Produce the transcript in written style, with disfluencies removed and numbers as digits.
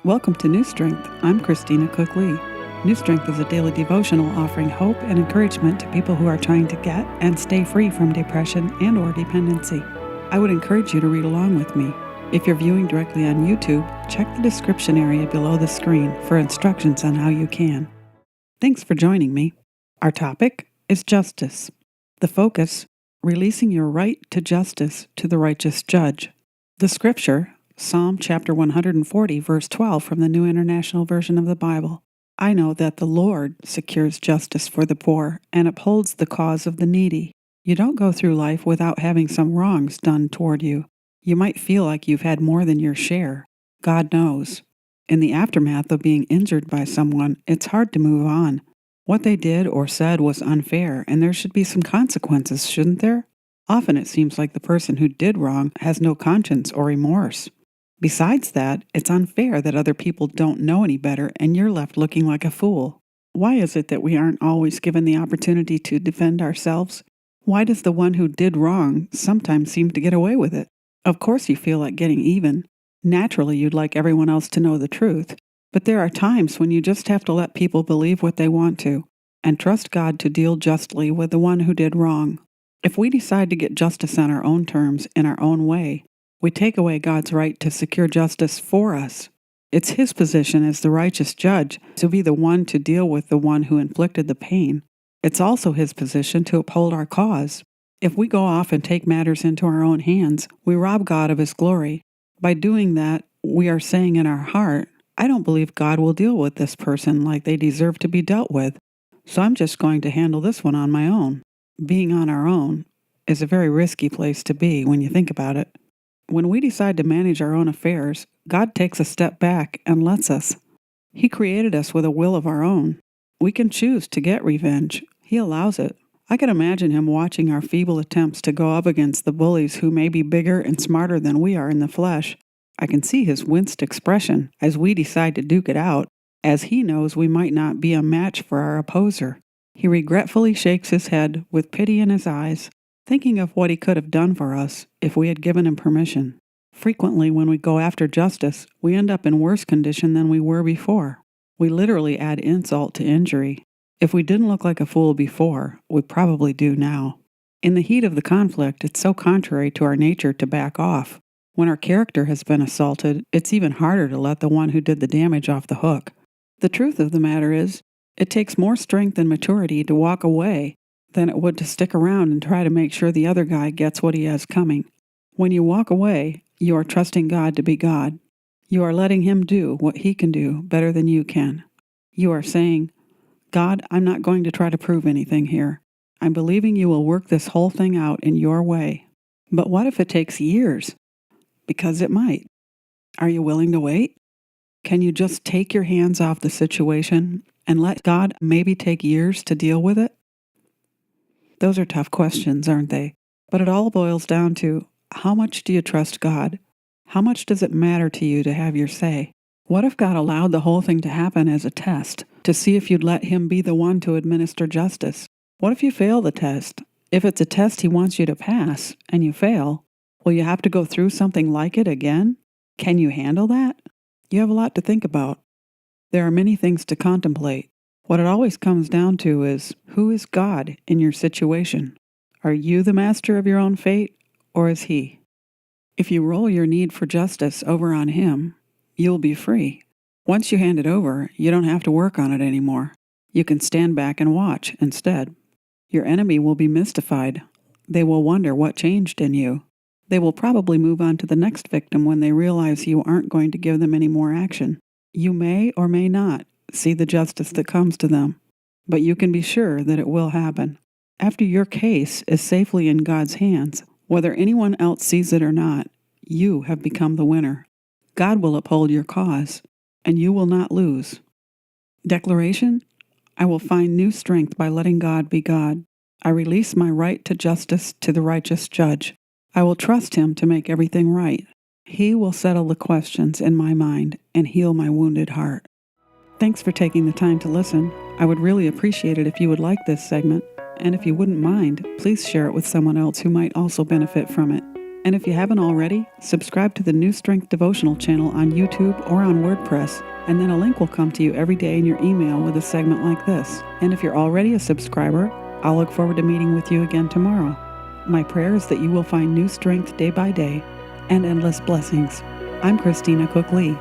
Welcome to New Strength. I'm Christina Cook-Lee. New Strength is a daily devotional offering hope and encouragement to people who are trying to get and stay free from depression and or dependency. I would encourage you to read along with me. If you're viewing directly on YouTube, check the description area below the screen for instructions on how you can. Thanks for joining me. Our topic is justice. The focus, releasing your right to justice to the righteous judge. The scripture, Psalm chapter 140, verse 12 from the New International Version of the Bible. I know that the Lord secures justice for the poor and upholds the cause of the needy. You don't go through life without having some wrongs done toward you. You might feel like you've had more than your share. God knows. In the aftermath of being injured by someone, it's hard to move on. What they did or said was unfair, and there should be some consequences, shouldn't there? Often it seems like the person who did wrong has no conscience or remorse. Besides that, it's unfair that other people don't know any better and you're left looking like a fool. Why is it that we aren't always given the opportunity to defend ourselves? Why does the one who did wrong sometimes seem to get away with it? Of course you feel like getting even. Naturally, you'd like everyone else to know the truth. But there are times when you just have to let people believe what they want to, and trust God to deal justly with the one who did wrong. If we decide to get justice on our own terms, in our own way, we take away God's right to secure justice for us. It's His position as the righteous judge to be the one to deal with the one who inflicted the pain. It's also His position to uphold our cause. If we go off and take matters into our own hands, we rob God of His glory. By doing that, we are saying in our heart, I don't believe God will deal with this person like they deserve to be dealt with, so I'm just going to handle this one on my own. Being on our own is a very risky place to be when you think about it. When we decide to manage our own affairs, God takes a step back and lets us. He created us with a will of our own. We can choose to get revenge. He allows it. I can imagine Him watching our feeble attempts to go up against the bullies who may be bigger and smarter than we are in the flesh. I can see His winced expression as we decide to duke it out, as He knows we might not be a match for our opposer. He regretfully shakes His head with pity in His eyes, thinking of what He could have done for us if we had given Him permission. Frequently, when we go after justice, we end up in worse condition than we were before. We literally add insult to injury. If we didn't look like a fool before, we probably do now. In the heat of the conflict, it's so contrary to our nature to back off. When our character has been assaulted, it's even harder to let the one who did the damage off the hook. The truth of the matter is, it takes more strength and maturity to walk away than it would to stick around and try to make sure the other guy gets what he has coming. When you walk away, you are trusting God to be God. You are letting Him do what He can do better than you can. You are saying, God, I'm not going to try to prove anything here. I'm believing You will work this whole thing out in Your way. But what if it takes years? Because it might. Are you willing to wait? Can you just take your hands off the situation and let God maybe take years to deal with it? Those are tough questions, aren't they? But it all boils down to, how much do you trust God? How much does it matter to you to have your say? What if God allowed the whole thing to happen as a test, to see if you'd let Him be the one to administer justice? What if you fail the test? If it's a test He wants you to pass, and you fail, will you have to go through something like it again? Can you handle that? You have a lot to think about. There are many things to contemplate. What it always comes down to is, who is God in your situation? Are you the master of your own fate, or is He? If you roll your need for justice over on Him, you'll be free. Once you hand it over, you don't have to work on it anymore. You can stand back and watch instead. Your enemy will be mystified. They will wonder what changed in you. They will probably move on to the next victim when they realize you aren't going to give them any more action. You may or may not see the justice that comes to them, but you can be sure that it will happen. After your case is safely in God's hands, whether anyone else sees it or not, you have become the winner. God will uphold your cause, and you will not lose. Declaration: I will find new strength by letting God be God. I release my right to justice to the righteous judge. I will trust Him to make everything right. He will settle the questions in my mind and heal my wounded heart. Thanks for taking the time to listen. I would really appreciate it if you would like this segment, and if you wouldn't mind, please share it with someone else who might also benefit from it. And if you haven't already, subscribe to the New Strength Devotional channel on YouTube or on WordPress, and then a link will come to you every day in your email with a segment like this. And if you're already a subscriber, I'll look forward to meeting with you again tomorrow. My prayer is that you will find new strength day by day and endless blessings. I'm Christina Cook Lee.